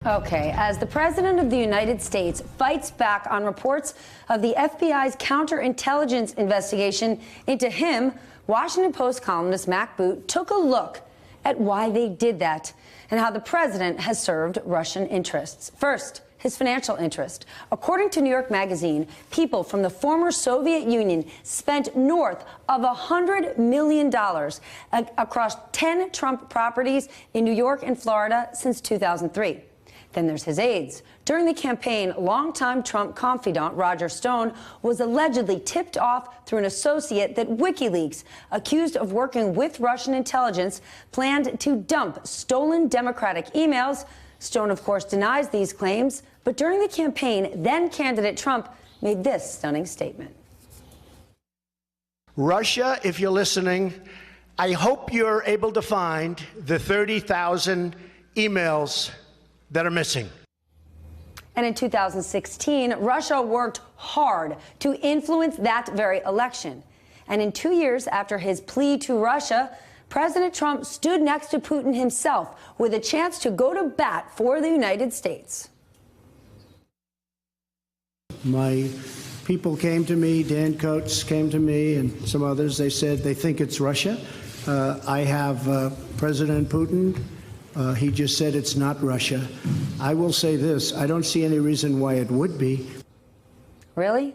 Okay, as the President of the United States fights back on reports of the FBI's counterintelligence investigation into him, Washington Post columnist Mac Boot took a look at why they did that and how the president has served Russian interests. First, his financial interest. According to New York Magazine, people from the former Soviet Union spent north of $100 million across 10 Trump properties in New York and Florida since 2003. Then there's his aides. During the campaign, longtime Trump confidant Roger Stone was allegedly tipped off through an associate that WikiLeaks, accused of working with Russian intelligence, planned to dump stolen Democratic emails. Stone, of course, denies these claims. But during the campaign, then-candidate Trump made this stunning statement. Russia, if you're listening, I hope you're able to find the 30,000 emails that are missing. And in 2016, Russia worked hard to influence that very election. And in 2 years after his plea to Russia, President Trump stood next to Putin himself with a chance to go to bat for the United States. My people came to me, Dan Coates came to me, and some others. They said they think it's Russia. I have President Putin. He just said it's not Russia. I will say this, I don't see any reason why it would be. Really?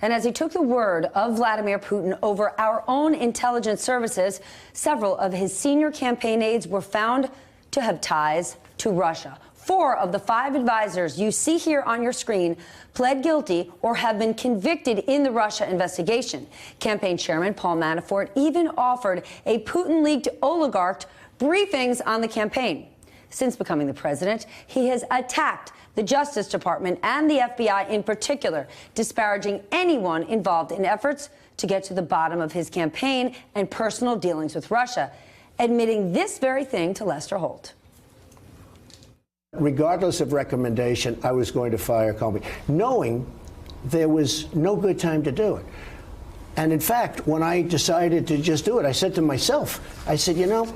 And as he took the word of Vladimir Putin over our own intelligence services, several of his senior campaign aides were found to have ties to Russia. 4 of the 5 advisors you see here on your screen pled guilty or have been convicted in the Russia investigation. Campaign chairman Paul Manafort even offered a Putin-leaked oligarch briefings on the campaign. Since becoming the president, he has attacked the Justice Department and the FBI in particular, disparaging anyone involved in efforts to get to the bottom of his campaign and personal dealings with Russia, admitting this very thing to Lester Holt. Regardless of recommendation, I was going to fire Comey, knowing there was no good time to do it. And in fact, when I decided to just do it, I said to myself, I said, you know,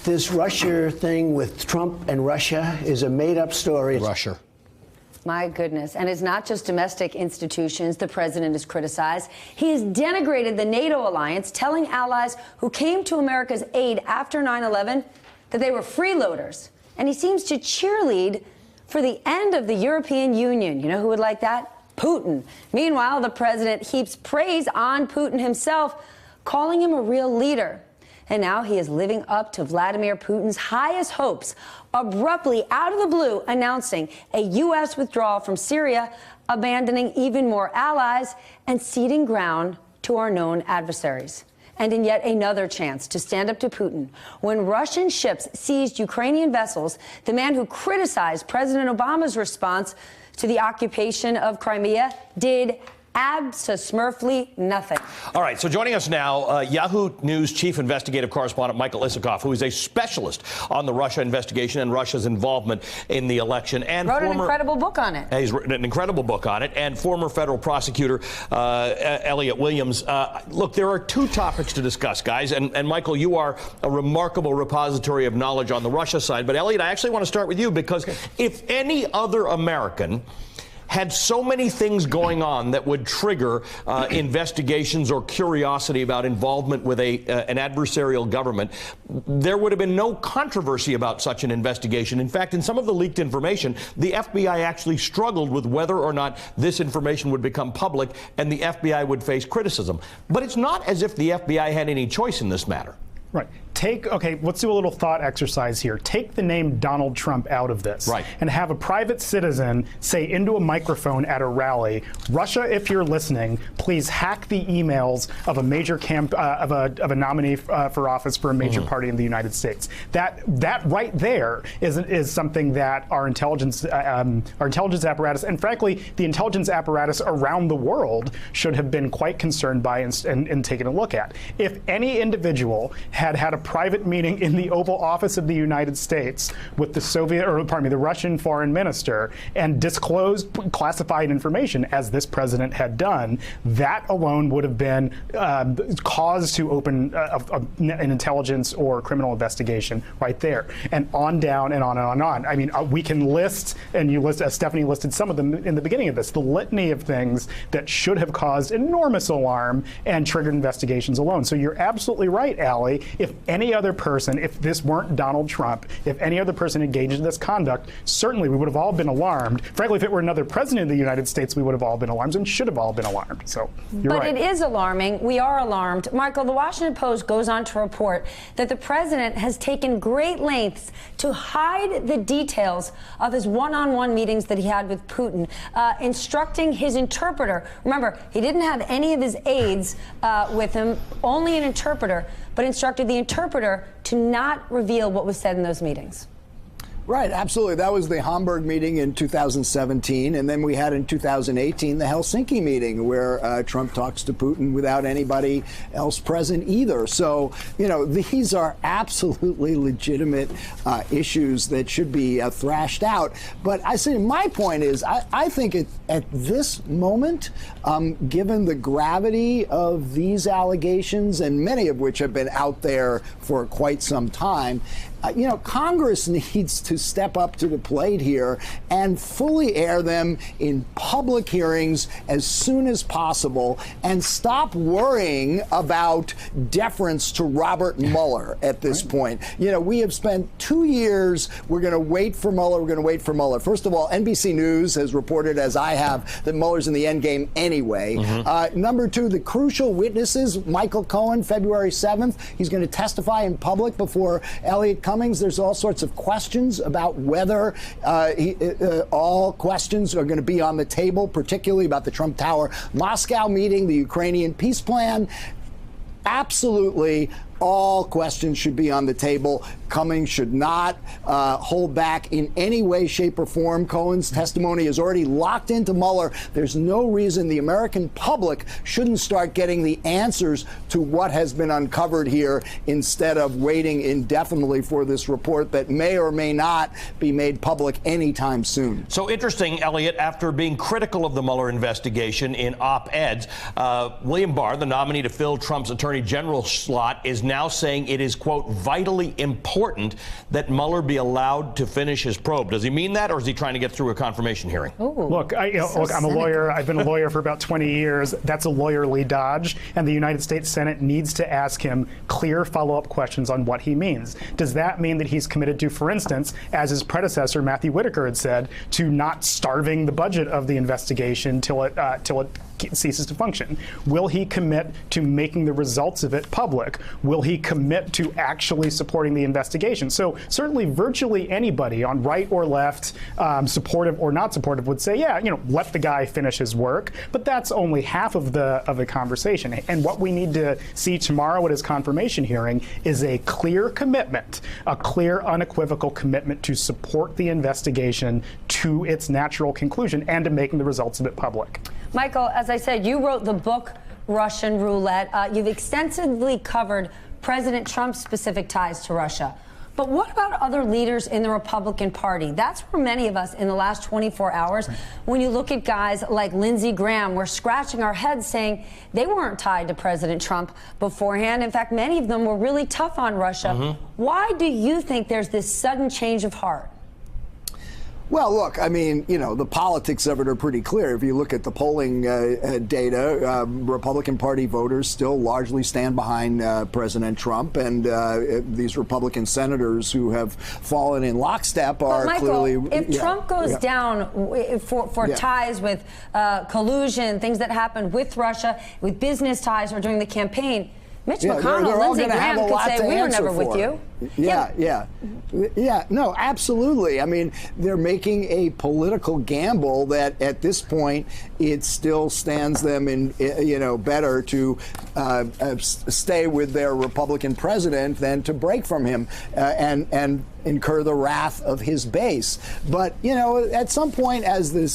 this Russia thing with Trump and Russia is a made-up story. Russia. My goodness. And it's not just domestic institutions the president has criticized. He has denigrated the NATO alliance, telling allies who came to America's aid after 9/11 that they were freeloaders. And he seems to cheerlead for the end of the European Union. You know who would like that? Putin. Meanwhile, the president heaps praise on Putin himself, calling him a real leader. And now he is living up to Vladimir Putin's highest hopes, abruptly out of the blue announcing a U.S. withdrawal from Syria, abandoning even more allies, and ceding ground to our known adversaries. And in yet another chance to stand up to Putin, when Russian ships seized Ukrainian vessels, the man who criticized President Obama's response to the occupation of Crimea did abso-smurfly nothing. All right, so joining us now, Yahoo News chief investigative correspondent Michael Isikoff, who is a specialist on the Russia investigation and Russia's involvement in the election. And wrote an incredible book on it. He's written an incredible book on it. And former federal prosecutor Elliot Williams. Look, there are 2 topics to discuss, guys. And Michael, you are a remarkable repository of knowledge on the Russia side. But Elliot, I actually want to start with you because if any other American had so many things going on that would trigger investigations or curiosity about involvement with an adversarial government, there would have been no controversy about such an investigation. In fact, in some of the leaked information, the FBI actually struggled with whether or not this information would become public and the FBI would face criticism. But it's not as if the FBI had any choice in this matter. Right. Okay, let's do a little thought exercise here. Take the name Donald Trump out of this. Right. And have a private citizen say into a microphone at a rally, Russia, if you're listening, please hack the emails of a major of a nominee for office for a major party in the United States. That right there is something that our intelligence apparatus, and frankly, the intelligence apparatus around the world should have been quite concerned by and taken a look at. If any individual had a private meeting in the Oval Office of the United States with the Russian foreign minister and disclosed classified information, as this president had done, that alone would have been cause to open an intelligence or criminal investigation right there, and on down and on and on and on. I mean, we can list, and Stephanie listed some of them in the beginning of this, the litany of things that should have caused enormous alarm and triggered investigations alone. So you're absolutely right, Allie. If any other person, if this weren't Donald Trump, if any other person engaged in this conduct, certainly we would have all been alarmed. Frankly, if it were another president of the United States, we would have all been alarmed and should have all been alarmed. So you're right. But it is alarming. We are alarmed. Michael, the Washington Post goes on to report that the president has taken great lengths to hide the details of his one-on-one meetings that he had with Putin, instructing his interpreter. Remember, he didn't have any of his aides with him, only an interpreter, but instructed the interpreter to not reveal what was said in those meetings. Right, absolutely. That was the Hamburg meeting in 2017, and then we had in 2018 the Helsinki meeting where Trump talks to Putin without anybody else present either. So, you know, these are absolutely legitimate issues that should be thrashed out. But I say my point is, I think at this moment, given the gravity of these allegations, and many of which have been out there for quite some time, you know, Congress needs to step up to the plate here and fully air them in public hearings as soon as possible and stop worrying about deference to Robert Mueller at this point. You know, we have spent 2 years. We're going to wait for Mueller. We're going to wait for Mueller. First of all, NBC News has reported, as I have, that Mueller's in the end game anyway. Number two, the crucial witnesses, Michael Cohen, February 7th. He's going to testify in public before Elliot Cummings. There's all sorts of questions about whether all questions are going to be on the table, particularly about the Trump Tower Moscow meeting, the Ukrainian peace plan. Absolutely, all questions should be on the table. Cummings should not hold back in any way, shape, or form. Cohen's testimony is already locked into Mueller. There's no reason the American public shouldn't start getting the answers to what has been uncovered here instead of waiting indefinitely for this report that may or may not be made public anytime soon. So interesting, Elliot, after being critical of the Mueller investigation in op-eds, William Barr, the nominee to fill Trump's attorney general slot, is now saying it is, quote, vitally important that Mueller be allowed to finish his probe. Does he mean that, or is he trying to get through a confirmation hearing? Ooh, look, I'm a lawyer. I've been a lawyer for about 20 years. That's a lawyerly dodge, and the United States Senate needs to ask him clear follow-up questions on what he means. Does that mean that he's committed to, for instance, as his predecessor Matthew Whitaker had said, to not starving the budget of the investigation till it ceases to function? Will he commit to making the results of it public? Will he commit to actually supporting the investigation? So certainly virtually anybody on right or left, supportive or not supportive, would say, yeah, you know, let the guy finish his work. But that's only half of the conversation. And what we need to see tomorrow at his confirmation hearing is a clear commitment, a clear, unequivocal commitment to support the investigation to its natural conclusion and to making the results of it public. Michael, as I said, you wrote the book Russian Roulette. You've extensively covered President Trump's specific ties to Russia. But what about other leaders in the Republican Party? That's where many of us in the last 24 hours, when you look at guys like Lindsey Graham, we're scratching our heads saying they weren't tied to President Trump beforehand. In fact, many of them were really tough on Russia. Why do you think there's this sudden change of heart? Well, look, I mean, you know, the politics of it are pretty clear. If you look at the polling data, Republican Party voters still largely stand behind President Trump, and these Republican senators who have fallen in lockstep are Michael, clearly. If Trump goes down for ties with collusion, things that happened with Russia, with business ties or during the campaign, Mitch McConnell, Lindsey Graham could say, we were never with you. Yeah, no, absolutely. I mean, they're making a political gamble that at this point it still stands them in, better to stay with their Republican president than to break from him and incur the wrath of his base. But at some point, as the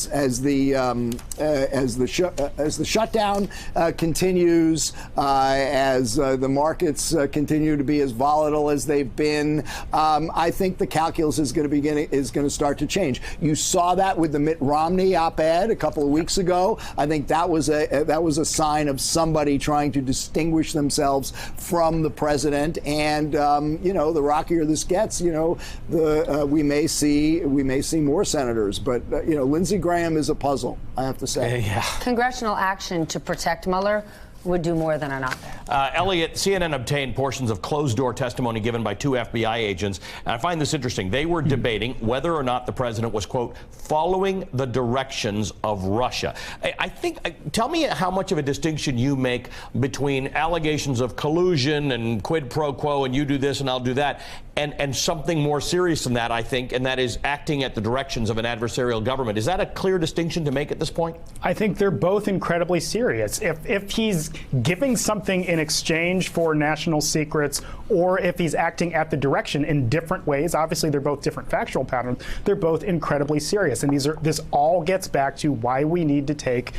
shutdown continues, as the markets continue to be as volatile as they've been, I think the calculus is going to start to change. You saw that with the Mitt Romney op-ed a couple of weeks ago. I think that was a sign of somebody trying to distinguish themselves from the president. And the rockier this gets, we may see more senators. But Lindsey Graham is a puzzle, I have to say. Yeah. Congressional action to protect Mueller would do more than an op-ed. Elliot, CNN obtained portions of closed-door testimony given by 2 FBI agents, and I find this interesting. They were debating whether or not the president was, quote, following the directions of Russia. I think, tell me how much of a distinction you make between allegations of collusion and quid pro quo, and you do this and I'll do that, and something more serious than that, I think, and that is acting at the directions of an adversarial government. Is that a clear distinction to make at this point? I think they're both incredibly serious. If he's giving something in exchange for national secrets, or if he's acting at the direction in different ways, obviously they're both different factual patterns, they're both incredibly serious. And this all gets back to why we need to take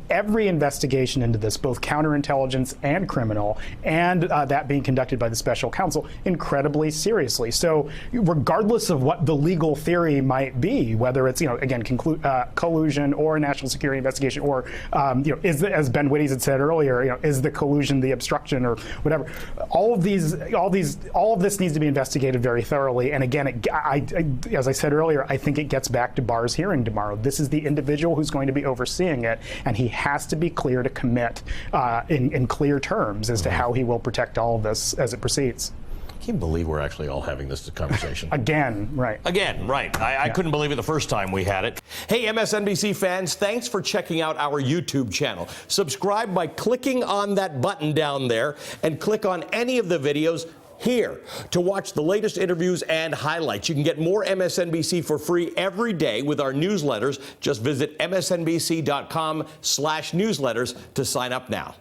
every investigation into this, both counterintelligence and criminal, and that being conducted by the special counsel, incredibly seriously. So regardless of what the legal theory might be, whether it's, again, collusion or a national security investigation, or, as Ben Wittes had said earlier, is the collusion the obstruction or whatever? All of this needs to be investigated very thoroughly. And again, as I said earlier, I think it gets back to Barr's hearing tomorrow. This is the individual who's going to be overseeing it, and he has to be clear to commit in clear terms as to how he will protect all of this as it proceeds. I can't believe we're actually all having this conversation. Again, right. I couldn't believe it the first time we had it. Hey, MSNBC fans, thanks for checking out our YouTube channel. Subscribe by clicking on that button down there and click on any of the videos here to watch the latest interviews and highlights. You can get more MSNBC for free every day with our newsletters. Just visit msnbc.com/newsletters to sign up now.